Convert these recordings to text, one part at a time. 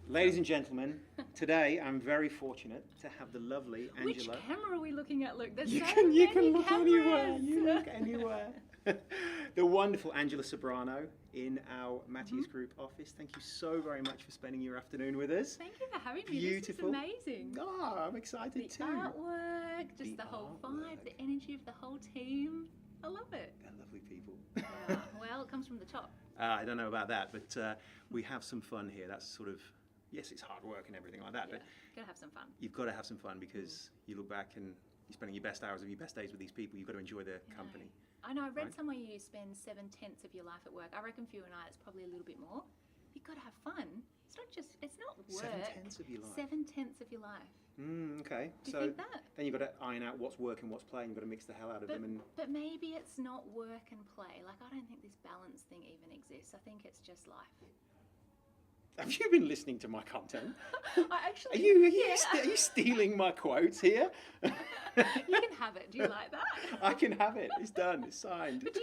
Ladies and gentlemen, today I'm very fortunate to have the lovely Angela. Which camera are we looking at, Luke? There's You so can many look cameras. anywhere. You look anywhere. The wonderful Angela Ceberano in our Matias Group office. Thank you so very much for spending your afternoon with us. Thank you for having me. Beautiful. This is amazing. Oh, I'm excited The too. artwork, just the whole artwork. vibe, the energy of the whole team. I love it. They're lovely people. Yeah. Well, it comes from the top. I don't know about that, but we have some fun here. That's sort of, yes, it's hard work and everything like that, Yeah. but Gotta have some fun. you've got to have some fun because you look back and you're spending your best hours of your best days with these people. You've got to enjoy their company. I know. I read Right. somewhere you spend 7/10 of your life at work. I reckon for you and I, it's probably a little bit more. You've got to have fun. It's not just. It's not work. 7/10 of your life. 7/10 of your life. Okay. Do you So think that? then you've got to iron out what's work and what's play. You've got to mix the hell out of them. And But maybe it's not work and play. Like, I don't think this balance thing even exists. I think it's just life. have you been listening to my content? I actually. Are you yeah. stealing my quotes here? You can have it. Do you like that? I can have it. It's done. It's signed. But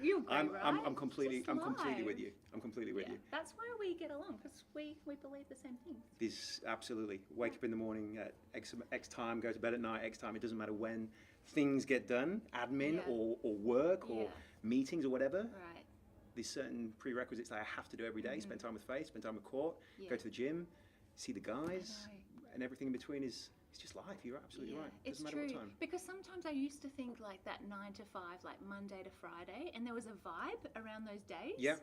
you're great, I'm right? completely Just with live. you. I'm completely with Yeah, you. that's why we get along, because we believe the same things. This absolutely. Wake up in the morning at X time, go to bed at night X time. It doesn't matter when things get done, admin Yeah. or work or Yeah. meetings or whatever. Right. There's certain prerequisites that I have to do every day. Spend time with Faith, spend time with Court, Yeah. go to the gym, see the guys, know. and everything in between is it's just life. You're absolutely Yeah, right. it's Doesn't matter true. what time. Because sometimes I used to think like that 9 to 5, like Monday to Friday, and there was a vibe around those days. Yeah.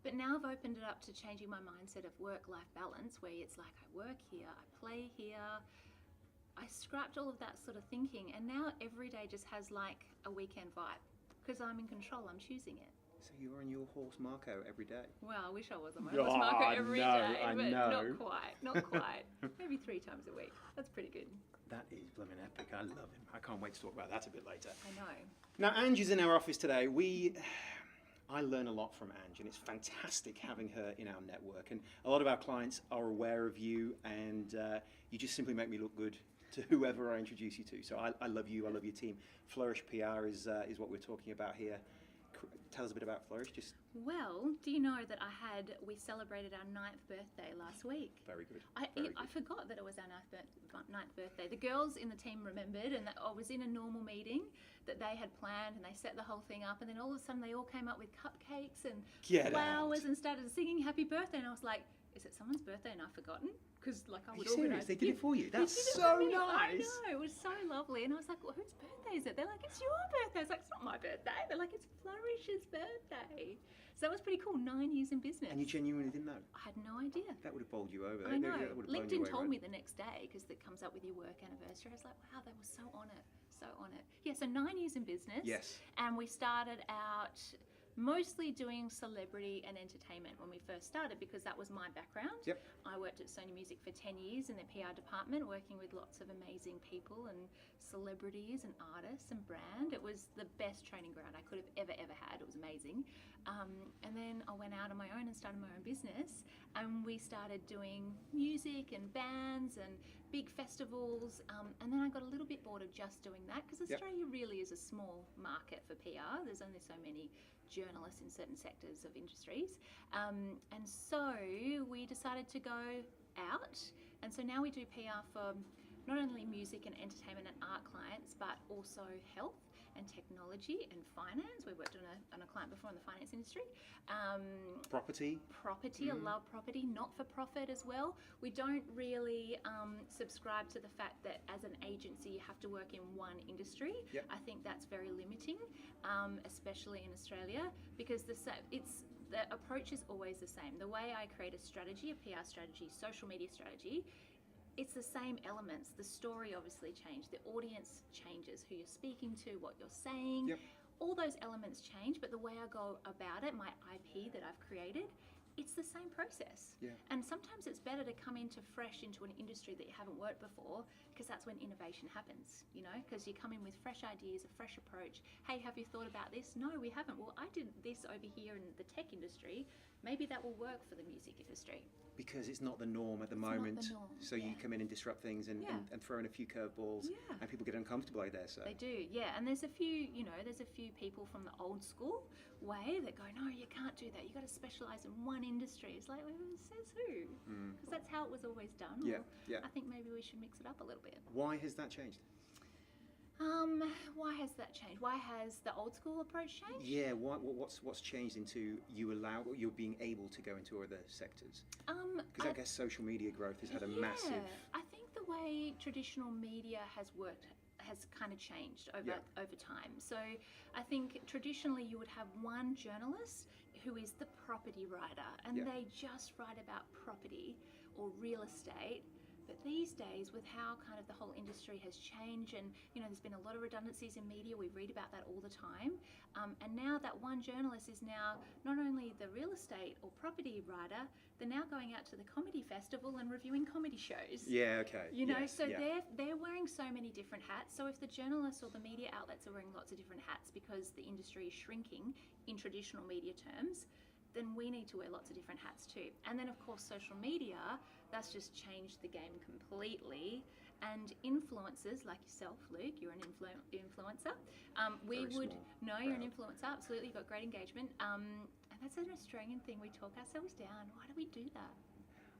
But now I've opened it up to changing my mindset of work-life balance, where it's like I work here, I play here. I scrapped all of that sort of thinking, and now every day just has like a weekend vibe because I'm in control. I'm choosing it. So you're on your horse Marco every day. Well, I wish I was on my Oh, horse market every day, I but know. not quite. Not quite. Maybe 3 times a week. That's pretty good. That is blooming epic. I love him. I can't wait to talk about that a bit later. I know. Now, Angie's in our office today. I learn a lot from Angie, and it's fantastic having her in our network. And a lot of our clients are aware of you, and you just simply make me look good to whoever I introduce you to. So I love you. I love your team. Flourish PR is what we're talking about here. Tell us a bit about Flourish. Just Well, do you know that we celebrated our 9th birthday last week? very good. I Very good. forgot that it was our 9th birthday. The girls in the team remembered, and I was in a normal meeting that they had planned, and they set the whole thing up, and then all of a sudden they all came up with cupcakes and Get flowers out. and started singing happy birthday, and I was like, is it someone's birthday and I've forgotten? Because like I Are would you serious? organise. They did it for you. They That's did it so for me. nice. I know, it was so lovely, and I was like, well, whose birthday is it? They're like, it's your birthday. I was like, it's not my birthday. They're like, it's Flourish's birthday. So that was pretty cool. 9 years in business. And you genuinely didn't know? I had no idea. That would have bowled you over. I know. That would have blown you LinkedIn away, told right? me the next day, because it comes up with your work anniversary. I was like, wow, they were so on it. So on it. Yeah, so 9 years in business. Yes. And we started out mostly doing celebrity and entertainment when we first started, because that was my background. Yep. I worked at Sony Music for 10 years in the PR department, working with lots of amazing people and celebrities and artists and brand. It was the best training ground I could have ever had. It was amazing. And then I went out on my own and started my own business, and we started doing music and bands and big festivals, and then I got a little bit bored of just doing that, because Yep. Australia really is a small market for PR. There's only so many journalists in certain sectors of industries, and so we decided to go out, and so now we do PR for not only music and entertainment and art clients, but also health and technology and finance. We worked on a client before in the finance industry. Property. I love property, not for profit as well. We don't really subscribe to the fact that as an agency you have to work in one industry. Yep. I think that's very limiting, especially in Australia, because the approach is always the same. The way I create a strategy, a PR strategy, social media strategy, it's the same elements. The story obviously changed, the audience changes, who you're speaking to, what you're saying. Yep. All those elements change, but the way I go about it, my IP that I've created, it's the same process. Yeah. And sometimes it's better to come fresh into an industry that you haven't worked before, because that's when innovation happens, because you come in with fresh ideas, a fresh approach. Hey, have you thought about this? No, we haven't. Well, I did this over here in the tech industry. Maybe that will work for the music industry. because it's not the norm at the It's not the moment. norm, So yeah. you come in and disrupt things and, Yeah. and throw in a few curveballs, Yeah. and people get uncomfortable, I dare say. They do, yeah. And there's a few, there's a few people from the old school way that go, no, you can't do that. You got to specialize in one industry. It's like, well, says who? Because that's how it was always done. Yeah, Well, yeah. I think maybe we should mix it up a little bit. Why has that changed? Why has that changed? Why has the old school approach changed? Yeah, what's changed into you're being able to go into other sectors? Because I guess social media growth has had a massive. I think the way traditional media has worked has kind of changed over time. So I think traditionally you would have one journalist who is the property writer, and they just write about property or real estate. But these days, with how kind of the whole industry has changed, and there's been a lot of redundancies in media, we read about that all the time. And now that one journalist is now not only the real estate or property writer, they're now going out to the comedy festival and reviewing comedy shows. Yeah, okay. So they're wearing so many different hats. So if the journalists or the media outlets are wearing lots of different hats because the industry is shrinking in traditional media terms, then we need to wear lots of different hats too. And then of course social media, that's just changed the game completely. And influencers like yourself, Luke, you're an influencer. We Very would small, know you're an proud. influencer, absolutely, you've got great engagement. And that's an Australian thing, we talk ourselves down. Why do we do that?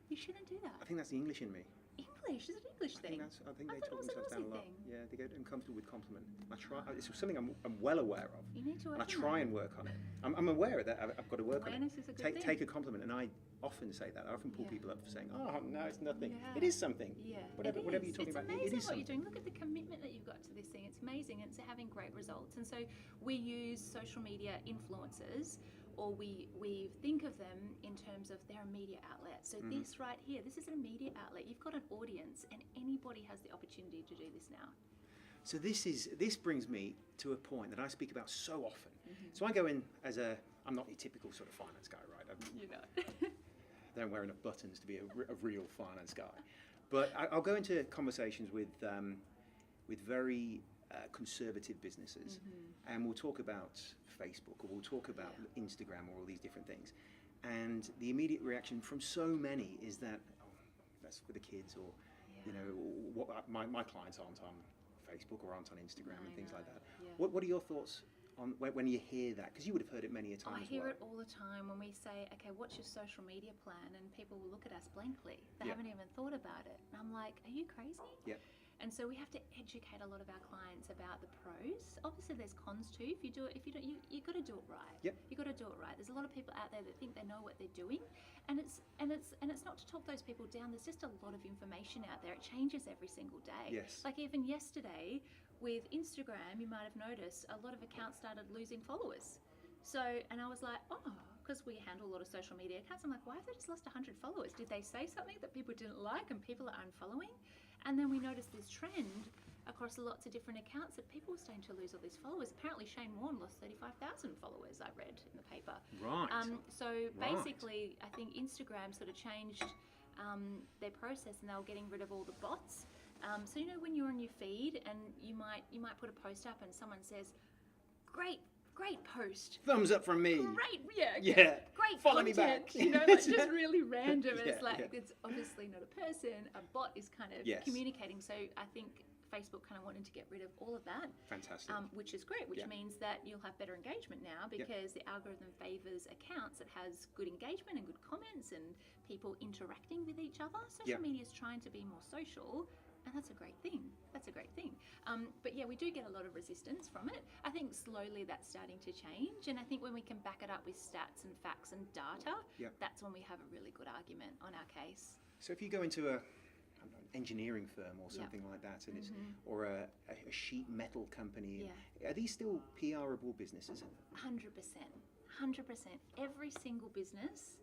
You shouldn't do that. I think that's the English in me. English is an English thing. I think I they thought talk it was an themselves down a Aussie lot. thing. Yeah, they get uncomfortable with compliment. I try. It's something I'm well aware of. You need to work And I on try that. and work on it. I'm aware of that. I've got to work Awareness on it. is a good thing. Take a compliment, and I often say that. I often pull Yeah. people up for saying, "Oh no, it's nothing. Yeah. It is something. Yeah, Whatever it you're is. talking It's about, amazing it is what you're something." doing. Look at the commitment that you've got to this thing. It's amazing, and it's having great results. And so we use social media influencers, or we think of them in terms of they're a media outlet. So this right here, this is a media outlet. You've got an audience, and anybody has the opportunity to do this now. So this brings me to a point that I speak about so often. So I go in as I'm not your typical sort of finance guy, right? They don't wear enough buttons to be a real finance guy. But I'll go into conversations with very conservative businesses, and we'll talk about Facebook, or we'll talk about Instagram, or all these different things. And the immediate reaction from so many is that, oh, that's for the kids, or what my clients aren't on Facebook or aren't on Instagram and things like that. Yeah. What are your thoughts on when you hear that? Because you would have heard it many a time I as hear well. it all the time when we say, okay, what's your social media plan? And people will look at us blankly. They Yeah. haven't even thought about it. And I'm like, are you crazy? Yeah. And so we have to educate a lot of our clients about the pros. Obviously, there's cons too. If you don't, you got to do it right. Yep. You got to do it right. There's a lot of people out there that think they know what they're doing, and it's not to talk those people down. There's just a lot of information out there. It changes every single day. Yes. Like even yesterday with Instagram, you might have noticed a lot of accounts started losing followers. So, and I was like, oh, because we handle a lot of social media accounts, I'm like, why have they just lost 100 followers? Did they say something that people didn't like and people are unfollowing? And then we noticed this trend across lots of different accounts that people were starting to lose all these followers. Apparently Shane Warne lost 35,000 followers, I read in the paper. Right. So basically, I think Instagram sort of changed their process, and they were getting rid of all the bots. So when you're on your feed and you might put a post up and someone says, great post. Thumbs up from me. Great, yeah. Yeah. Great Follow me content, back. like just really random. And it's Yeah, like, yeah. it's obviously not a person. A bot is kind of Yes. communicating. So I think Facebook kind of wanted to get rid of all of that. Fantastic. Which is great, which Yeah. means that you'll have better engagement now because the algorithm favors accounts that has good engagement and good comments and people interacting with each other. Social media is trying to be more social, and that's a great thing. But yeah, we do get a lot of resistance from it. I think slowly that's starting to change, and I think when we can back it up with stats and facts and data, that's when we have a really good argument on our case. So if you go into an engineering firm or something like that, and it's or a sheet metal company, are these still PRable businesses? 100%. Every single business,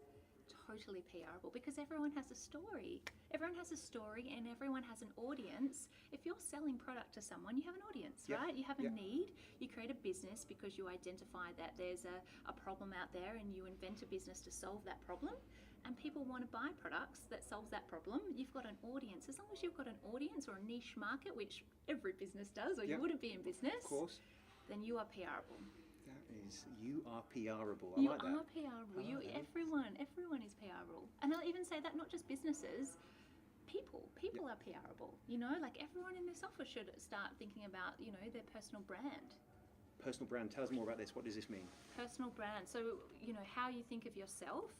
totally PRable, because everyone has a story. Everyone has a story and everyone has an audience. If you're selling product to someone, you have an audience, right? You have a need. You create a business because you identify that there's a problem out there and you invent a business to solve that problem. And people want to buy products that solves that problem. You've got an audience. As long as you've got an audience or a niche market, which every business does, or you wouldn't be in business, Of course. then you are PRable. You are PRable. I You like that. are PRable. Everyone is PRable. And I'll even say that not just businesses, people are PRable. Like everyone in this office should start thinking about, their personal brand. Personal brand. Tell us more about this. What does this mean? Personal brand. So, how you think of yourself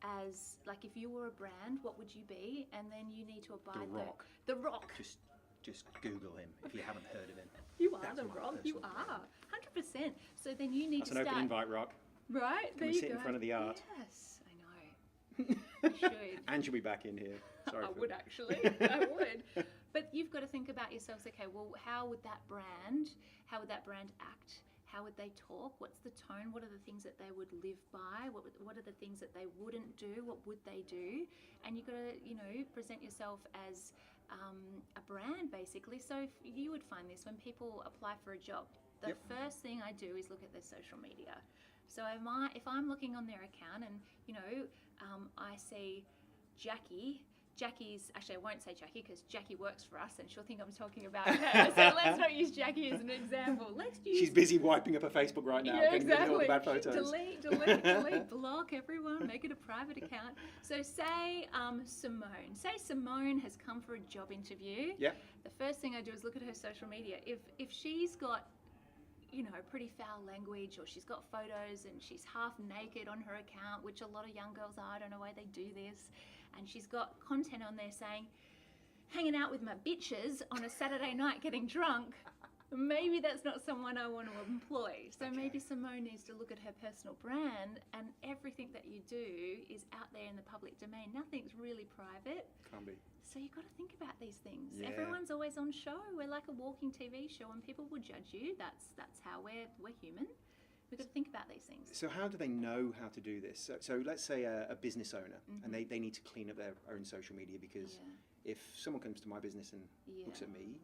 as, like, if you were a brand, what would you be? And then you need to abide The Rock. The Rock. Just Google him if you haven't heard of him. You are That's The my Rock. You personal are. brand. 100%. So then you need That's to an start. open invite, Rock. Right? Can there we you sit go. in front of the art? Yes, I know. You should. And you'll be back in here. Sorry. I would actually. I would. But you've got to think about yourselves. Okay, well, how would that brand act? How would they talk? What's the tone? What are the things that they would live by? What are the things that they wouldn't do? What would they do? And you've got to, present yourself as a brand, basically. So if you would find this when people apply for a job, the first thing I do is look at their social media. So if I'm looking on their account and, I see Jackie's, actually I won't say Jackie because Jackie works for us and she'll think I'm talking about her. So let's not use Jackie as an example. Let's use... She's busy wiping up her Facebook right now. Yeah, Getting rid of all the exactly. bad photos. Delete, block everyone, make it a private account. So say Simone. Say Simone has come for a job interview. Yeah. The first thing I do is look at her social media. If she's got pretty foul language, or she's got photos and she's half naked on her account, which a lot of young girls are, I don't know why they do this, and she's got content on there saying, hanging out with my bitches on a Saturday night getting drunk, maybe that's not someone I want to employ. So maybe Simone needs to look at her personal brand, and everything that you do is out there in the public domain. Nothing's really private. Can't be. So you've got to think about these things. Yeah. Everyone's always on show. We're like a walking TV show, and people will judge you. That's how we're human. We've got to think about these things. So how do they know how to do this? So let's say a business owner, and they need to clean up their own social media because if someone comes to my business and looks at me,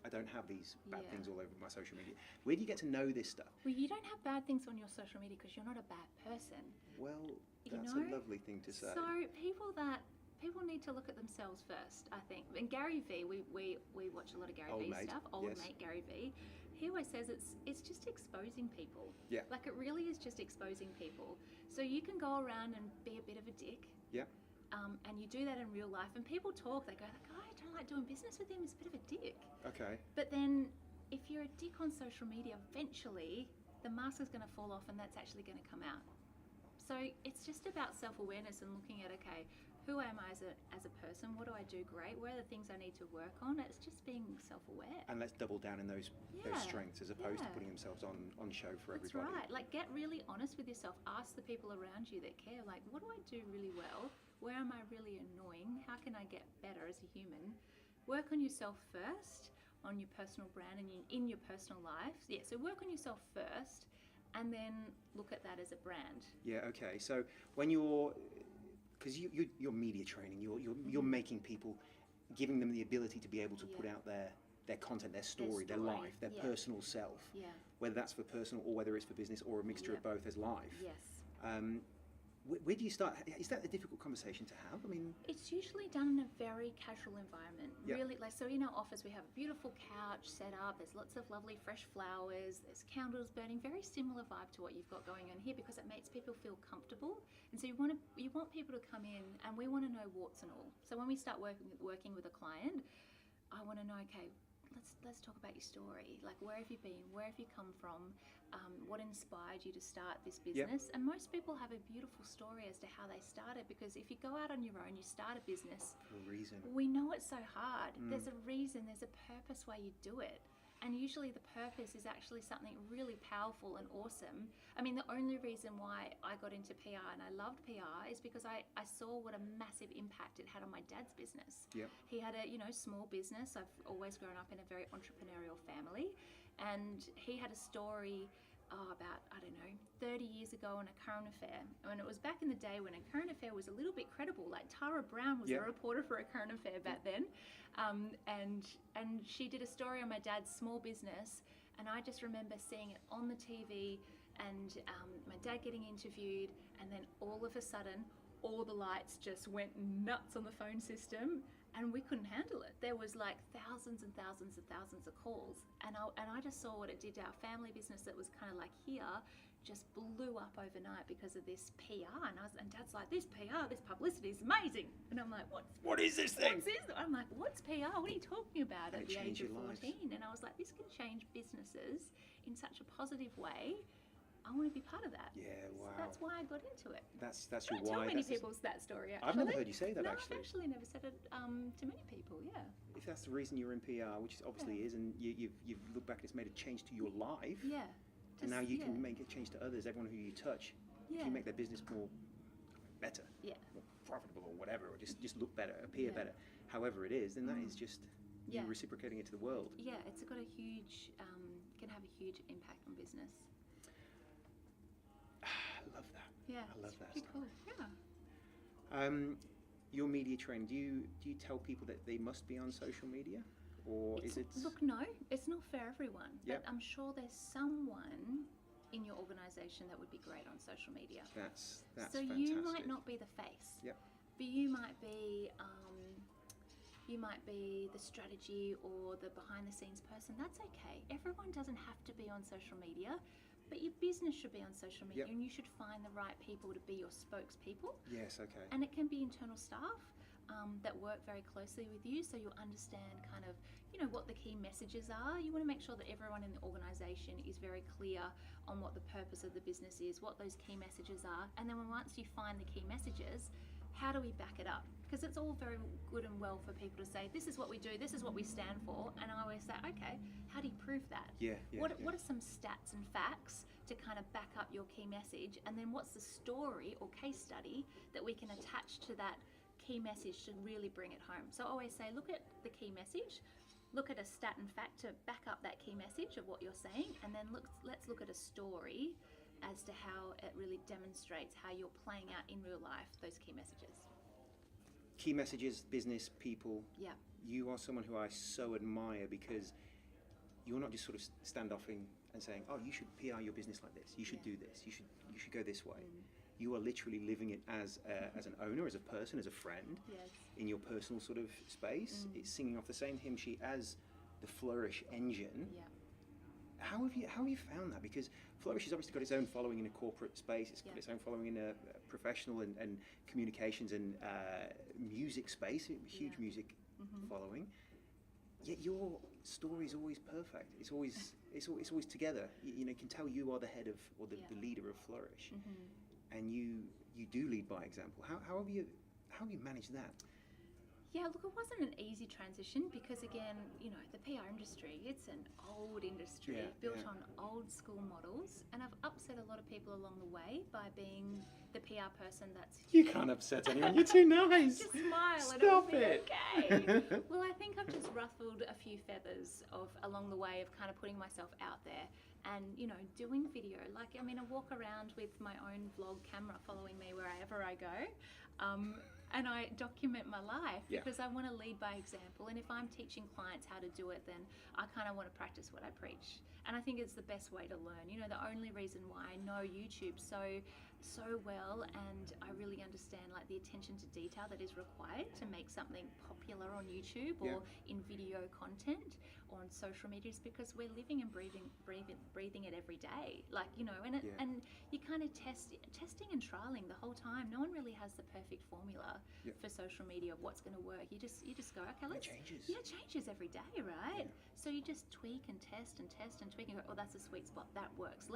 I don't have these bad things all over my social media. Where do you get to know this stuff? Well, you don't have bad things on your social media because you're not a bad person. Well, that's a lovely thing to say. So people need to look at themselves first, I think. And Gary V, we watch a lot of Gary V stuff. Old mate Gary V. He always says it's just exposing people. Yeah. Like it really is just exposing people. So you can go around and be a bit of a dick. Yeah. And you do that in real life, and people talk. They go, "That guy, I don't like doing business with him. He's a bit of a dick." Okay. But then, if you're a dick on social media, eventually the mask is going to fall off, and that's actually going to come out. So it's just about self-awareness and looking at, okay, who am I as a person? What do I do great? Where are the things I need to work on? It's just being self-aware. And let's double down in those strengths as opposed to putting themselves on show for everybody. That's right. Like, get really honest with yourself. Ask the people around you that care, like, what do I do really well? Where am I really annoying? How can I get better as a human? Work on yourself first, on your personal brand and in your personal life. Yeah, so work on yourself first and then look at that as a brand. Yeah, okay. So when because you're media training, you're making people, giving them the ability to be able to put out their content, their story, their life, their personal self. Yeah. Whether that's for personal or whether it's for business or a mixture of both as life. Yes. Where do you start? Is that a difficult conversation to have? I mean, it's usually done in a very casual environment. Yep. Really, like, so in our office we have a beautiful couch set up. There's lots of lovely fresh flowers. There's candles burning. Very similar vibe to what you've got going on here because it makes people feel comfortable. And so you want people to come in, and we want to know warts and all. So when we start working with a client, I want to know, okay, let's talk about your story. Like, where have you been? Where have you come from? What inspired you to start this business? Yep. And most people have a beautiful story as to how they started, because if you go out on your own, you start a business for a reason. We know it's so hard. There's a reason, there's a purpose why you do it. And usually the purpose is actually something really powerful and awesome. I mean, the only reason why I got into PR and I loved PR is because I saw what a massive impact it had on my dad's business. Yep. He had a small business. I've always grown up in a very entrepreneurial family. And he had a story about, 30 years ago on a current affair. And it was back in the day when a current affair was a little bit credible. Like Tara Brown was a reporter for a current affair back then. And she did a story on my dad's small business. And I just remember seeing it on the TV and my dad getting interviewed. And then all of a sudden, all the lights just went nuts on the phone system. and we couldn't handle it. There was like thousands and thousands and thousands of calls, and I just saw what it did to our family business that was kind of like here, just blew up overnight because of this PR. And Dad's like, this PR, this publicity is amazing, and I'm like, What is this thing? What's this? I'm like, what's PR? What are you talking about And at it the age changed of your lives. 14? And I was like, this can change businesses in such a positive way. I want to be part of that. Yeah, So wow. that's why I got into it. That's I your don't tell why. many That's the- people that story, actually. I've never heard you say that, no, actually. I've actually never said it to many people, yeah. If that's the reason you're in PR, which it obviously is, and you've looked back and it's made a change to your life, Yeah. and now you yeah. can make a change to others, everyone who you touch, if Yeah. you make their business more better, Yeah. more profitable or whatever, or just look better, appear Yeah. better, however it is, then that is just you Yeah. reciprocating it to the world. Yeah, it's got a huge, can have a huge impact on business. I love that. Yeah. I love it's that pretty stuff. cool. Yeah. Your media training, do you tell people that they must be on social media, or is it? Look, no, it's not for everyone. Yep. But I'm sure there's someone in your organisation that would be great on social media. That's so fantastic. you might not be the face. Yep. But you might be the strategy or the behind the scenes person. That's okay. Everyone doesn't have to be on social media, but your business should be on social media, Yep. and you should find the right people to be your spokespeople. Yes. Okay. And it can be internal staff that work very closely with you, so you'll understand kind of, what the key messages are. You want to make sure that everyone in the organisation is very clear on what the purpose of the business is, what those key messages are, and then once you find the key messages, how do we back it up? Because it's all very good and well for people to say, this is what we do, this is what we stand for, and I always say, okay, how do you prove that? Yeah. What are some stats and facts to kind of back up your key message, and then what's the story or case study that we can attach to that key message to really bring it home? So I always say, look at the key message, look at a stat and fact to back up that key message of what you're saying, and then let's look at a story as to how it really demonstrates how you're playing out in real life those key messages. Key messages, business, people. Yeah. You are someone who I so admire because you're not just sort of standoffing and saying, "Oh, you should PR your business like this. You should do this. You should go this way." You are literally living it as an owner, as a person, as a friend, Yes. in your personal sort of space. It's singing off the same hymn sheet as the Flourish engine. Yeah. How have you found that? Because Flourish has obviously got its own following in a corporate space. It's got Yeah. its own following in a professional and communications and music space. A huge Yeah. music following. Yet your story is always perfect. It's always together. You can tell you are the head of or the leader of Flourish, and you do lead by example. How have you managed that? Yeah, look, it wasn't an easy transition because, again, the PR industry, it's an old industry built on old school models, and I've upset a lot of people along the way by being the PR person that's... You can't upset anyone. You're too nice. Just smile and Stop it'll be it. okay. Well, I think I've just ruffled a few feathers along the way of kind of putting myself out there and, doing video. Like, I walk around with my own vlog camera following me wherever I go. And I document my life because I want to lead by example. And if I'm teaching clients how to do it, then I kind of want to practice what I preach. And I think it's the best way to learn. The only reason why I know YouTube so well, and I really understand like the attention to detail that is required to make something popular on YouTube or in video content or on social media, is because we're living and breathing it every day. Like, and you kind of testing and trialing the whole time. No one really has the perfect formula for social media of what's going to work. You just go, okay, let's... It changes. Yeah, it changes every day, right? Yeah. So you just tweak and test and tweak and go, oh, that's a sweet spot, that works.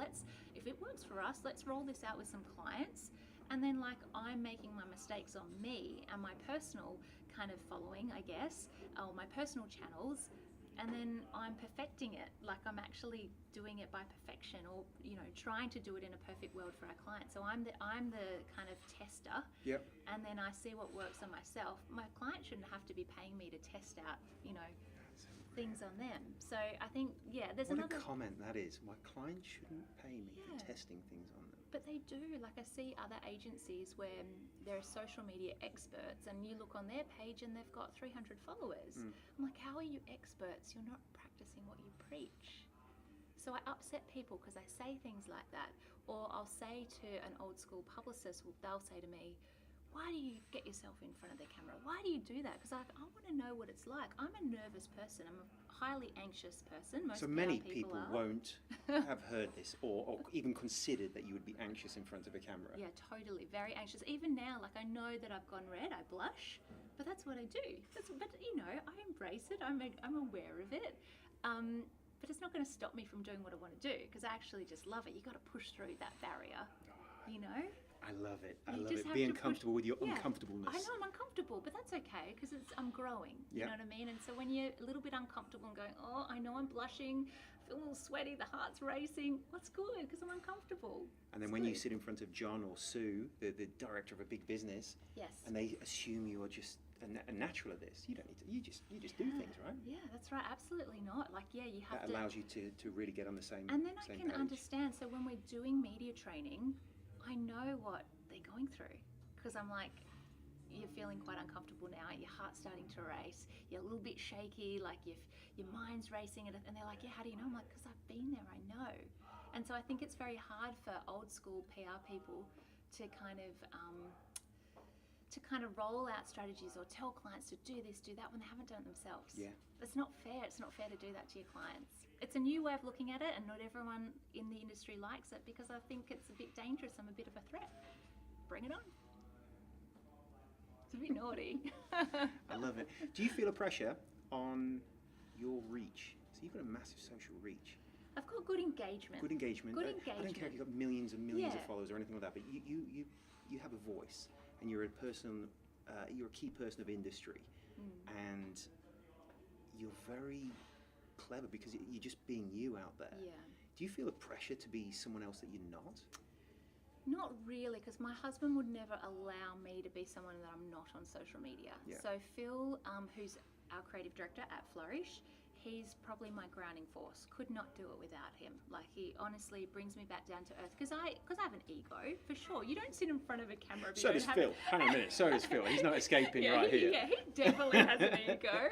If it works for us, let's roll this out with some clients. And then like I'm making my mistakes on me and my personal kind of following, I guess, or my personal channels, and then I'm perfecting it. Like I'm actually doing it by perfection, or trying to do it in a perfect world for our clients. So I'm the kind of tester. Yep. And then I see what works on myself. My client shouldn't have to be paying me to test out, things on them. So I think, there's What another... a comment that is. My client shouldn't pay me for testing things on them. But they do. Like I see other agencies where there are social media experts, and you look on their page and they've got 300 followers. I'm like, how are you experts? You're not practicing what you preach. So I upset people because I say things like that. Or I'll say to an old school publicist, they'll say to me, why do you get yourself in front of the camera? Why do you do that? Because I want to know what it's like. I'm a nervous person. I'm a highly anxious person. Most So PR many people are. won't have heard this or even considered that you would be anxious in front of a camera. Yeah, totally. Very anxious. Even now, like I know that I've gone red, I blush, but that's what I do. But you know, I embrace it. I'm aware of it. But it's not going to stop me from doing what I want to do because I actually just love it. You got to push through that barrier, you know? I love it. I You love just it. have Being to comfortable with your Yeah. uncomfortableness. I know I'm uncomfortable, but that's okay because I'm growing. You Yeah. know what I mean? And so when you're a little bit uncomfortable and going, oh, I know I'm blushing, I feel a little sweaty, the heart's racing. What's good? Because I'm uncomfortable. And then It's when you good. sit in front of John or Sue, the director of a big business, Yes. and they assume you are just a natural at this, you don't need to. You just do things, right? Yeah, that's right. Absolutely not. Like, yeah, you have That to. allows you to really get on the same. And then I same can page. understand. So when we're doing media training, I know what they're going through because I'm like, you're feeling quite uncomfortable now. Your heart's starting to race. You're a little bit shaky. Like your mind's racing, and they're like, yeah, how do you know? I'm like, because I've been there. I know. And so I think it's very hard for old school PR people to kind of roll out strategies or tell clients to do this, do that when they haven't done it themselves. Yeah. It's not fair. It's not fair to do that to your clients. It's a new way of looking at it, and not everyone in the industry likes it because I think it's a bit dangerous. I'm a bit of a threat. Bring it on. It's a bit naughty. I love it. Do you feel a pressure on your reach? So you've got a massive social reach. I've got good engagement. Good engagement. Good I don't care if engagement. you've got millions and millions of Yeah. followers or anything like that, but you have a voice, and you're a person. You're a key person of industry, and you're very clever because you're just being you out there. Yeah. Do you feel a pressure to be someone else that you're not? Not really, because my husband would never allow me to be someone that I'm not on social media. Yeah. So Phil, who's our creative director at Flourish, he's probably my grounding force. Could not do it without him. Like, he honestly brings me back down to earth because I have an ego for sure. You don't sit in front of a camera if you So don't does have Phil. Hang on a minute. So does Phil. He's not escaping yeah, right here. Yeah, he definitely has an ego.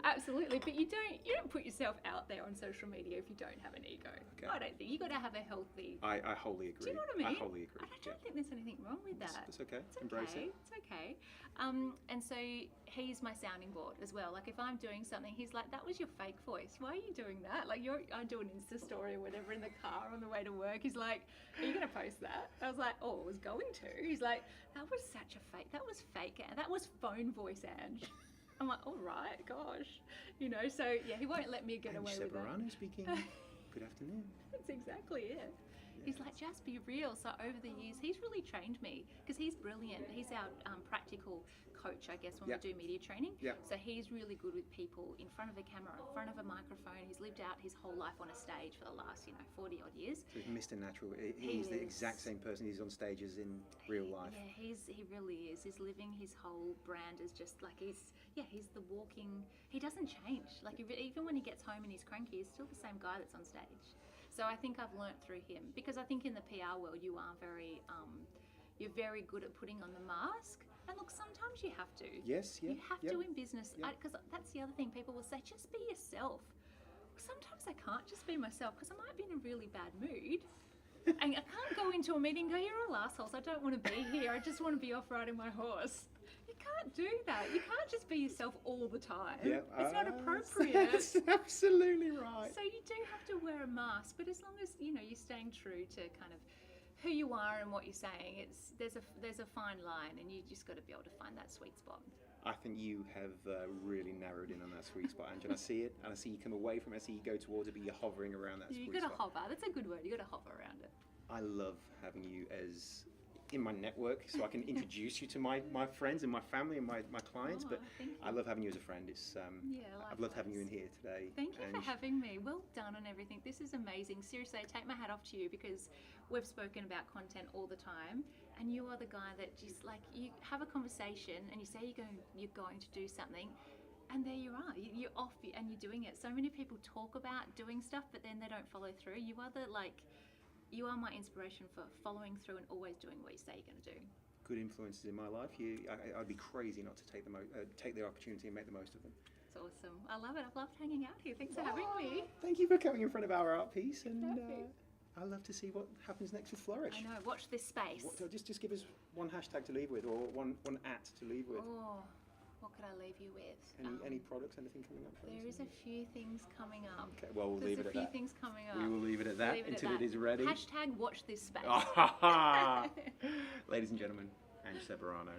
Absolutely. But you don't put yourself out there on social media if you don't have an ego. Okay. I don't think you got to have a healthy. I wholly agree. Do you know what I mean? I wholly agree. I don't think there's anything wrong with that. It's okay. It's Embrace okay. it. It's okay. And so he's my sounding board as well. Like, if I'm doing something, he's like, "That was your fake voice. Why are you doing that?" Like, I do an Insta story or whatever in the car on the way to work. He's like, "Are you going to post that?" I was like, "Oh, I was going to." He's like, "That was such a fake. That was fake. That was phone voice, Ange." I'm like, "All right, gosh," you know. So yeah, he won't let me get And away with that. Ceberano speaking. Good afternoon. That's exactly it. He's like, just be real. So over the years, he's really trained me because he's brilliant. He's our practical coach, I guess, when Yeah. we do media training. Yeah. So he's really good with people in front of a camera, in front of a microphone. He's lived out his whole life on a stage for the last, 40 odd years. So he's Mr. Natural. He He's the is. exact same person he's on stage as in real life. Yeah, he really is. He's living his whole brand as just like he's the walking. He doesn't change. Like, even when he gets home and he's cranky, he's still the same guy that's on stage. So I think I've learnt through him because I think in the PR world you are very, you're very good at putting on the mask. And look, sometimes you have to. Yes, yeah. You have yeah. to in business Yeah. because that's the other thing. People will say, just be yourself. Sometimes I can't just be myself because I might be in a really bad mood. And I can't go into a meeting and go, "You're all assholes. I don't want to be here. I just want to be off riding my horse." You can't do that. You can't just be yourself all the time. Yeah, It's not appropriate. That's absolutely right. So you do have to wear a mask, but as long as you're staying true to kind of who you are and what you're saying, there's a fine line, and you just got to be able to find that sweet spot. I think you have really narrowed in on that sweet spot, Angela. I see it, and I see you come away from it. I see you go towards it, but you're hovering around that You sweet got to spot. hover. That's a good word. You got to hover around it. I love having you as in my network, so I can introduce you to my friends and my family and my clients. Oh, But thank you. I love having you as a friend. It's I've loved having you in likewise. here today. Thank you for Ange. having me. Well done on everything. This is amazing. Seriously, I take my hat off to you because we've spoken about content all the time, and you are the guy that just like you have a conversation and you say you're going to do something, and there you are. You're off and you're doing it. So many people talk about doing stuff, but then they don't follow through. You are my inspiration for following through and always doing what you say you're going to do. Good influences in my life. I'd be crazy not to take the opportunity and make the most of them. It's awesome. I love it. I've loved hanging out here. Thanks for having me. Thank you for coming in front of our art piece, and Perfect. I love to see what happens next with Flourish. I know. Watch this space. Just give us one hashtag to leave with, or one at to leave with. Oh, what could I leave you with? Any products, anything coming up? For us? There is a few things coming up. Okay, well, we'll leave it at that. There's a few things coming up. We will leave it at that until it is ready. Hashtag watch this space. Ladies and gentlemen, Ange Ceberano.